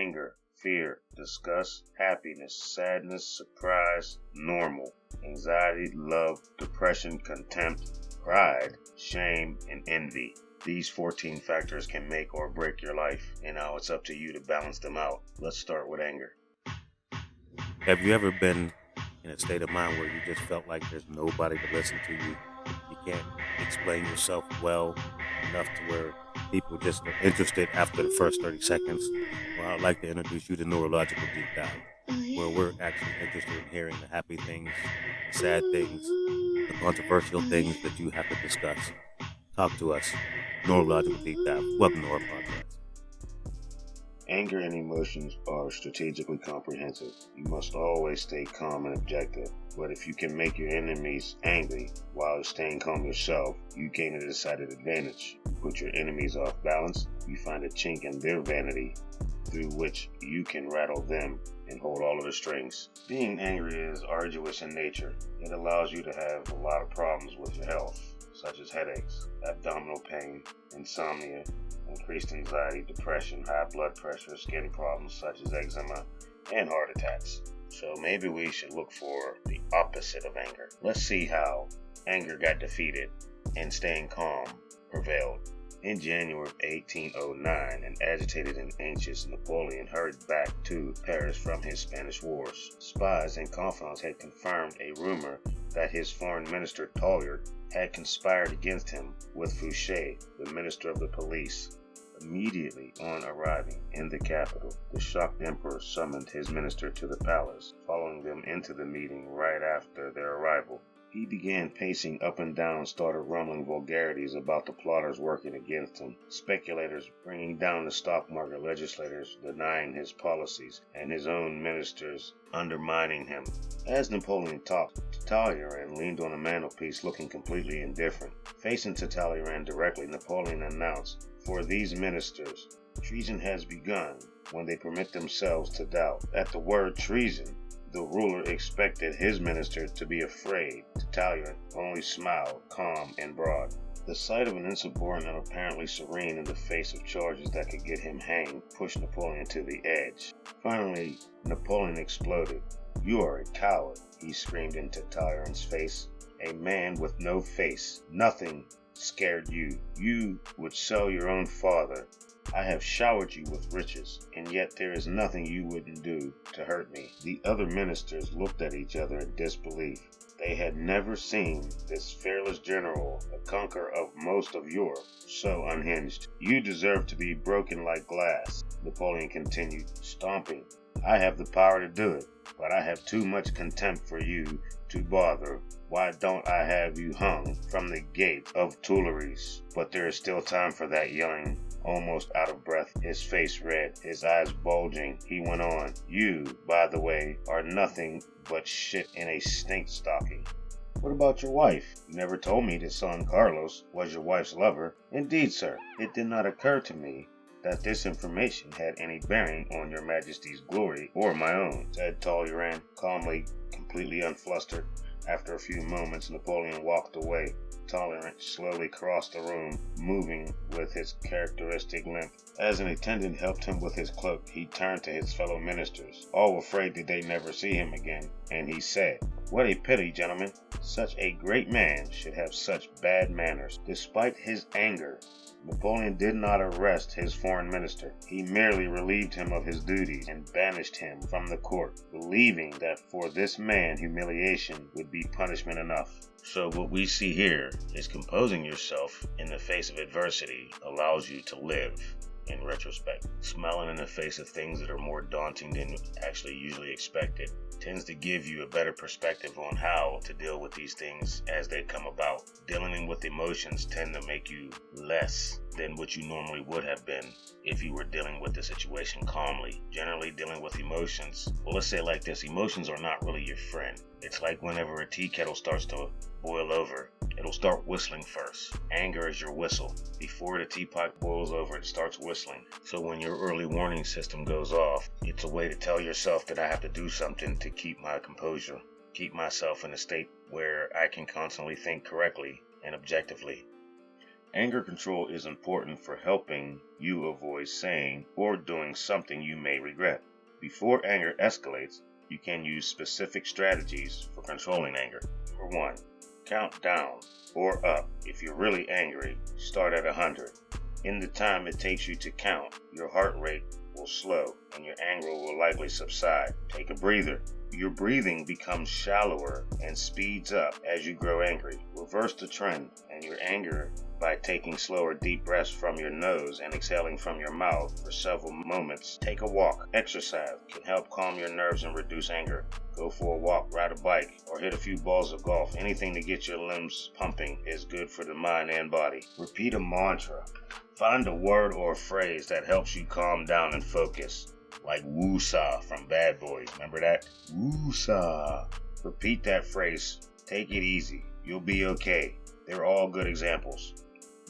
anger, fear, disgust, happiness, sadness, surprise, normal, anxiety, love, depression, contempt, pride, shame, and envy. These 14 factors can make or break your life, and now it's up to you to balance them out. Let's start with anger. Have you ever been in a state of mind where you just felt like there's nobody to listen to you? You can't explain yourself well enough to where people just are interested after the first 30 seconds. Well, I'd like to introduce you to Neurological Deep Dive, where we're actually interested in hearing the happy things, the sad things, the controversial things that you have to discuss. Talk to us. Neurological Deep Dive. Welcome to our podcast. Anger and emotions are strategically comprehensive. You must always stay calm and objective. But if you can make your enemies angry while staying calm yourself, you gain a decided advantage. You put your enemies off balance, you find a chink in their vanity through which you can rattle them and hold all of the strings. Being angry is arduous in nature. It allows you to have a lot of problems with your health, such as headaches, abdominal pain, insomnia, increased anxiety, depression, high blood pressure, skin problems such as eczema, and heart attacks. So maybe we should look for the opposite of anger. Let's see how anger got defeated and staying calm prevailed. In January of 1809, an agitated and anxious Napoleon hurried back to Paris from his Spanish wars. Spies and confidants had confirmed a rumor that his foreign minister Talleyrand had conspired against him with Fouché, the minister of the police. Immediately on arriving in the capital, the shocked emperor summoned his minister to the palace, following them into the meeting right after their arrival. He began pacing up and down and started rumbling vulgarities about the plotters working against him, speculators bringing down the stock market, legislators denying his policies, and his own ministers undermining him. As Napoleon talked, Talleyrand leaned on a mantelpiece looking completely indifferent. Facing to Talleyrand directly, Napoleon announced, "For these ministers, treason has begun when they permit themselves to doubt." At the word treason, the ruler expected his minister to be afraid. Talleyrand only smiled, calm and broad. The sight of an insubordinate apparently serene in the face of charges that could get him hanged pushed Napoleon to the edge. Finally, Napoleon exploded. "You are a coward," he screamed into Talleyrand's face. "A man with no face. Nothing scared you. You would sell your own father. I have showered you with riches, and yet there is nothing you wouldn't do to hurt me." The other ministers looked at each other in disbelief. They had never seen this fearless general, the conqueror of most of Europe, so unhinged. "You deserve to be broken like glass," Napoleon continued, stomping. "I have the power to do it, but I have too much contempt for you to bother. Why don't I have you hung from the gate of Tuileries?" But there is still time for that, yelling. Almost out of breath, his face red, his eyes bulging, he went on. "You, by the way, are nothing but shit in a stink stocking. What about your wife? You never told me that son Carlos was your wife's lover." "Indeed, sir, it did not occur to me that this information had any bearing on your majesty's glory or my own," said Talleyrand, calmly, completely unflustered. After a few moments, Napoleon walked away. Talleyrand slowly crossed the room, moving with his characteristic limp. As an attendant helped him with his cloak, he turned to his fellow ministers, all afraid that they'd never see him again, and he said, "What a pity, gentlemen. Such a great man should have such bad manners." Despite his anger, Napoleon did not arrest his foreign minister. He merely relieved him of his duties and banished him from the court, believing that for this man humiliation would be punishment enough. So what we see here is composing yourself in the face of adversity allows you to live. In retrospect, smiling in the face of things that are more daunting than actually usually expected tends to give you a better perspective on how to deal with these things as they come about. Dealing with emotions tend to make you less than what you normally would have been if you were dealing with the situation calmly. Generally, dealing with emotions, well, let's say it like this, emotions are not really your friend. It's like whenever a tea kettle starts to boil over, it'll start whistling first. Anger is your whistle. Before the teapot boils over, it starts whistling. So when your early warning system goes off, it's a way to tell yourself that I have to do something to keep my composure, keep myself in a state where I can constantly think correctly and objectively. Anger control is important for helping you avoid saying or doing something you may regret. Before anger escalates, you can use specific strategies for controlling anger. Number 1. Count down or up. If you're really angry, start at 100. In the time it takes you to count, your heart rate will slow and your anger will likely subside. Take a breather. Your breathing becomes shallower and speeds up as you grow angry. Reverse the trend and your anger by taking slower deep breaths from your nose and exhaling from your mouth for several moments. Take a walk. Exercise can help calm your nerves and reduce anger. Go for a walk, ride a bike, or hit a few balls of golf. Anything to get your limbs pumping is good for the mind and body. Repeat a mantra. Find a word or a phrase that helps you calm down and focus. Like woo-saw from Bad Boys. Remember that? Woo-saw. Repeat that phrase. Take it easy. You'll be okay. They're all good examples.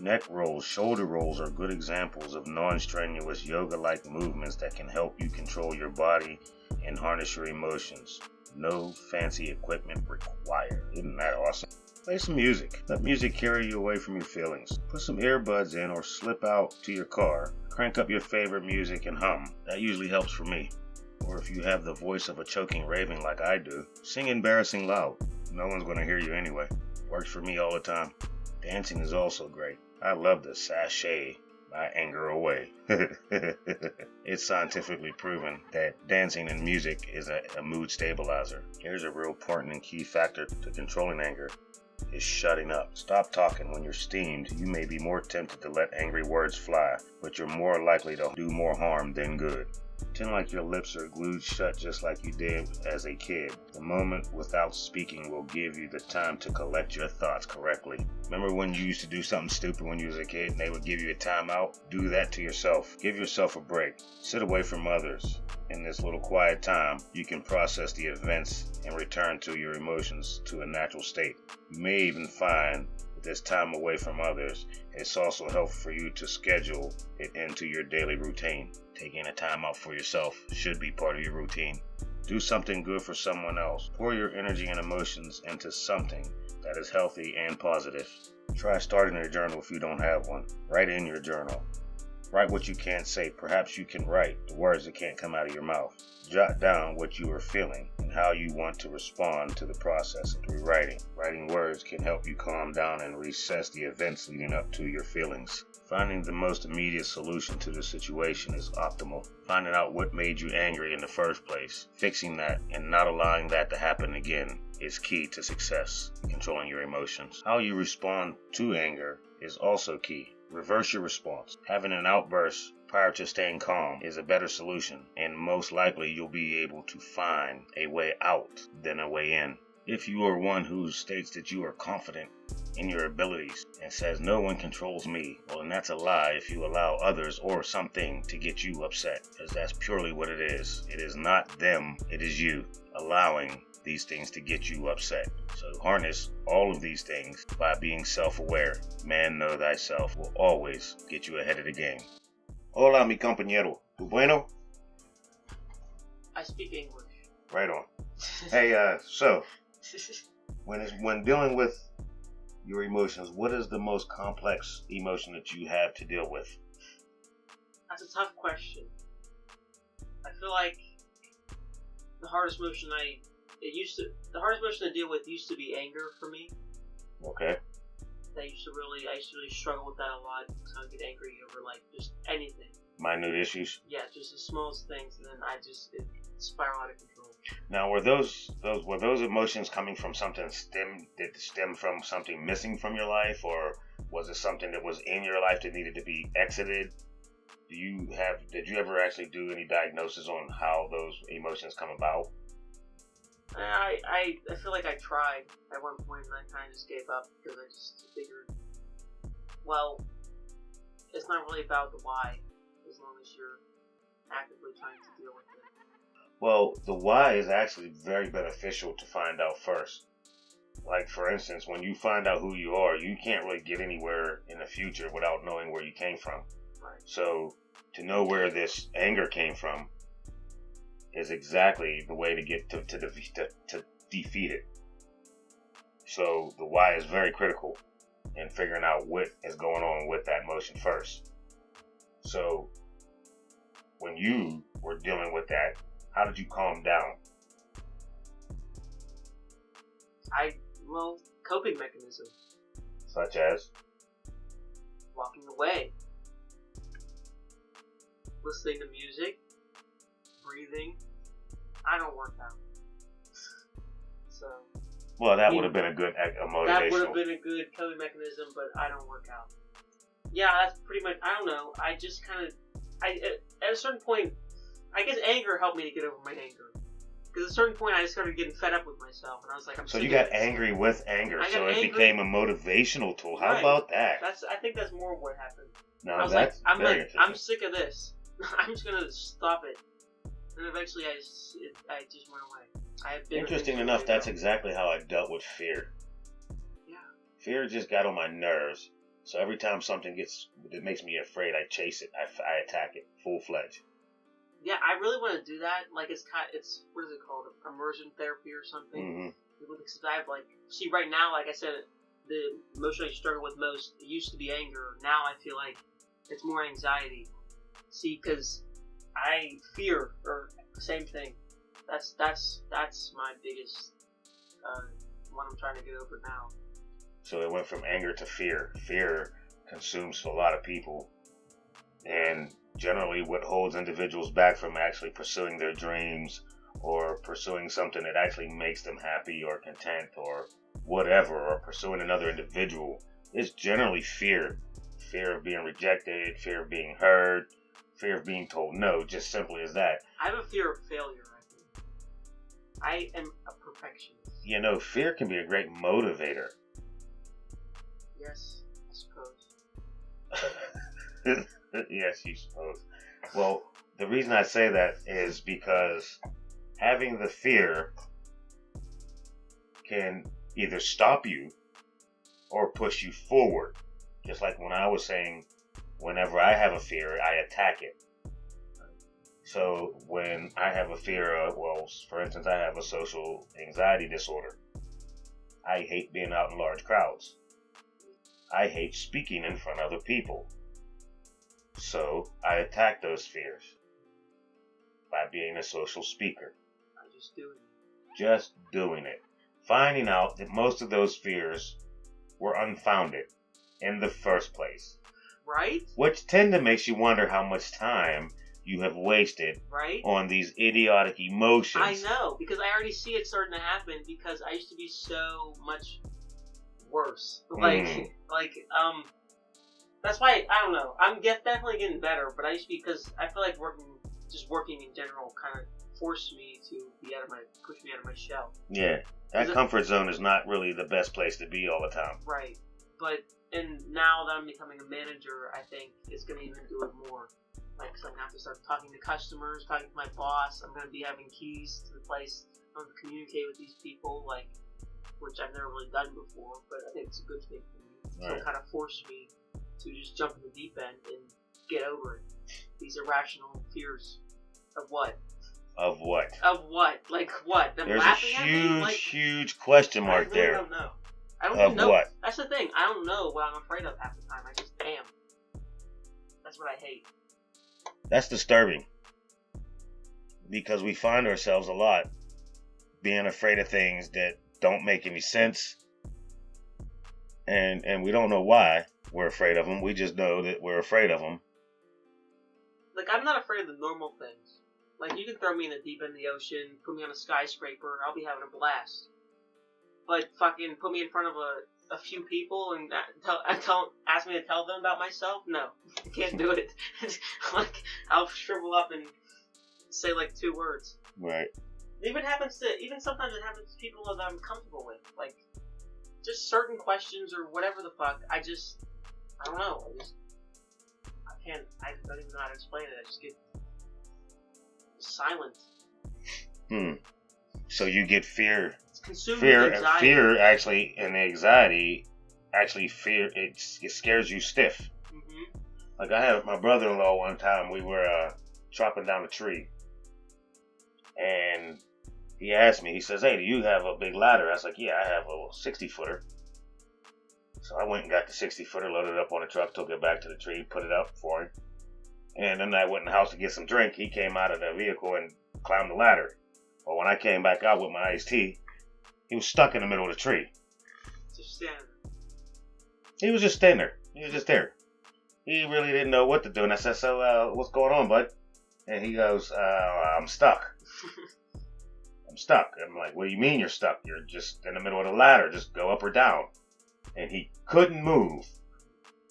Neck rolls, shoulder rolls are good examples of non-strenuous yoga-like movements that can help you control your body and harness your emotions. No fancy equipment required. Isn't that awesome? Play some music. Let music carry you away from your feelings. Put some earbuds in or slip out to your car. Crank up your favorite music and hum. That usually helps for me. Or if you have the voice of a choking raven like I do, sing embarrassing loud. No one's going to hear you anyway. Works for me all the time. Dancing is also great. I love to sashay my anger away. It's scientifically proven that dancing and music is a mood stabilizer. Here's a real important and key factor to controlling anger. Is shutting up. Stop talking when you're steamed. You may be more tempted to let angry words fly, but you're more likely to do more harm than good. Pretend like your lips are glued shut just like you did as a kid. The moment without speaking will give you the time to collect your thoughts correctly. Remember when you used to do something stupid when you was a kid and they would give you a timeout? Do that to yourself. Give yourself a break. Sit away from others. In this little quiet time, you can process the events and return to your emotions to a natural state. You may even find that this time away from others, it's also helpful for you to schedule it into your daily routine. Taking a time out for yourself should be part of your routine. Do something good for someone else. Pour your energy and emotions into something that is healthy and positive. Try starting a journal if you don't have one. Write in your journal. Write what you can't say. Perhaps you can write the words that can't come out of your mouth. Jot down what you are feeling and how you want to respond to the process through writing. Writing words can help you calm down and recess the events leading up to your feelings. Finding the most immediate solution to the situation is optimal. Finding out what made you angry in the first place, fixing that, and not allowing that to happen again is key to success in controlling your emotions. How you respond to anger is also key. Reverse your response. Having an outburst prior to staying calm is a better solution, and most likely you'll be able to find a way out than a way in. If you are one who states that you are confident in your abilities and says no one controls me, well then that's a lie if you allow others or something to get you upset, because that's purely what it is. It is not them, it is you allowing these things to get you upset. So harness all of these things by being self-aware. Man, know thyself will always get you ahead of the game. Hola, mi compañero. ¿Tu bueno? I speak English. Right on. Hey, so when dealing with your emotions, what is the most complex emotion that you have to deal with? That's a tough question. I feel like the hardest emotion I deal with used to be anger for me. Okay. I used to really struggle with that a lot because I would get angry over like just anything. Minute issues. Yeah, just the smallest things, and then it spiral out of control. Now, were those emotions coming from something stem from something missing from your life, or was it something that was in your life that needed to be exited? Did you ever actually do any diagnosis on how those emotions come about? I feel like I tried at one point and I kind of just gave up because I just figured, well, it's not really about the why as long as you're actively trying to deal with it. Well, the why is actually very beneficial to find out first. Like, for instance, when you find out who you are, you can't really get anywhere in the future without knowing where you came from. Right. So, to know where this anger came from is exactly the way to get to defeat it. So, the why is very critical. and figuring out what is going on with that emotion first. So when you were dealing with that, how did you calm down? Coping mechanisms. Such as? Walking away. Listening to music. Breathing. I don't work out. So. Well, that would have been a good motivational. That would have been a good coping mechanism, but I don't work out. Yeah, that's pretty much, I don't know. I just kind of, at a certain point, I guess anger helped me to get over my anger. Because at a certain point, I just started getting fed up with myself, and I was like, So you got angry with anger, so it became a motivational tool. How about that? I think that's more what happened. No, I was that's very interesting. I'm sick of this. I'm just gonna stop it. And eventually, I just went away. Interesting enough, that's exactly how I dealt with fear. Yeah. Fear just got on my nerves. So every time something that makes me afraid, I chase it. I attack it full-fledged. Yeah, I really want to do that. Like, it's what is it called? Immersion therapy or something? Mm-hmm. Because I have, right now, like I said, the emotion I struggle with most, it used to be anger. Now I feel like it's more anxiety. See, because I fear, or same thing. That's my biggest one I'm trying to get over now. So it went from anger to fear. Fear consumes a lot of people. And generally what holds individuals back from actually pursuing their dreams or pursuing something that actually makes them happy or content or whatever, or pursuing another individual, is generally fear. Fear of being rejected, fear of being hurt, fear of being told no, just simply as that. I have a fear of failure, I think. I am a perfectionist. You know, fear can be a great motivator. Yes, I suppose. Yes, you suppose. Well, the reason I say that is because having the fear can either stop you or push you forward. Just like when I was saying, whenever I have a fear, I attack it. So when I have a fear of, for instance, I have a social anxiety disorder. I hate being out in large crowds. I hate speaking in front of other people. So I attack those fears by being a social speaker. Just doing it. Finding out that most of those fears were unfounded in the first place. Right? Which tend to makes you wonder how much time you have wasted on these idiotic emotions. I know, because I already see it starting to happen because I used to be so much worse. That's why, I don't know. I'm definitely getting better, but I used to be, because I feel like working in general kind of forced me to push me out of my shell. Yeah, that comfort zone is not really the best place to be all the time. Right, and now that I'm becoming a manager, I think it's going to even do it more. Like, so I'm going to have to start talking to customers, talking to my boss. I'm going to be having keys to the place. I'm going to communicate with these people, which I've never really done before, but I think it's a good thing for me. So it kind of forced me to just jump in the deep end and get over it. These irrational fears of what? Of what? Of what? Like what? Them There's a huge question mark there. I really don't know. I don't even know. What? That's the thing. I don't know what I'm afraid of half the time. I just am. That's what I hate. That's disturbing. Because we find ourselves a lot being afraid of things that don't make any sense. And we don't know why we're afraid of them. We just know that we're afraid of them. Like, I'm not afraid of the normal things. Like, you can throw me in the deep end of the ocean, put me on a skyscraper, I'll be having a blast. But fucking put me in front of a few people and ask me to tell them about myself? No, I can't do it. Like, I'll shrivel up and say like 2 words. Right. Even sometimes it happens to people that I'm comfortable with. Like, just certain questions or whatever the fuck, I don't know. I don't even know how to explain it. I just get silent. So you get fear. It's consumed with anxiety. Fear actually, and anxiety, fear, it scares you stiff. Mm-hmm. Like I had my brother-in-law one time, we were chopping down a tree. And he asked me, he says, "Hey, do you have a big ladder?" I was like, "Yeah, I have a 60-footer. So I went and got the 60-footer, loaded it up on the truck, took it back to the tree, put it up for him. And then I went in the house to get some drink. He came out of the vehicle and climbed the ladder. Well, when I came back out with my iced tea, he was stuck in the middle of the tree. Just standing there. He was just standing there. He was just there. He really didn't know what to do. And I said, so what's going on, bud? And he goes, I'm stuck. I'm stuck. I'm like, what do you mean you're stuck? You're just in the middle of the ladder. Just go up or down. And he couldn't move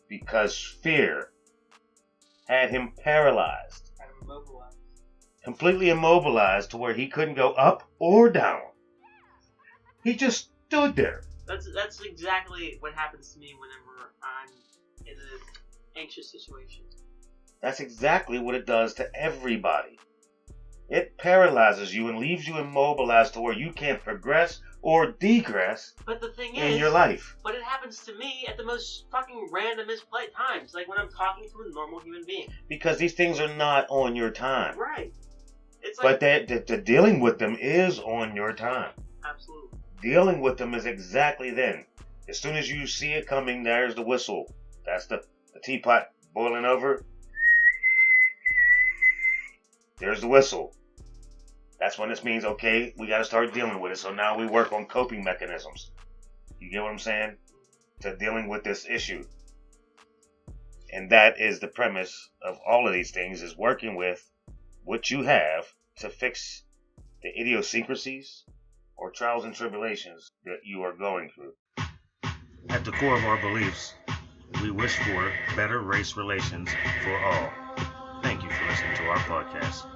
because fear had him paralyzed. Had him immobilized. Completely immobilized to where he couldn't go up or down. He just stood there. That's exactly what happens to me whenever I'm in an anxious situation. That's exactly what it does to everybody. It paralyzes you and leaves you immobilized to where you can't progress or degress but the thing in is, your life. But it happens to me at the most fucking randomest times, like when I'm talking to a normal human being. Because these things are not on your time. Right. It's like, But the dealing with them is on your time. Absolutely. Dealing with them is exactly then. As soon as you see it coming, there's the whistle. That's the teapot boiling over. There's the whistle. That's when this means, okay, we got to start dealing with it. So now we work on coping mechanisms. You get what I'm saying? To dealing with this issue. And that is the premise of all of these things, is working with what you have to fix the idiosyncrasies or trials and tribulations that you are going through. At the core of our beliefs, we wish for better race relations for all. Thank you for listening to our podcast.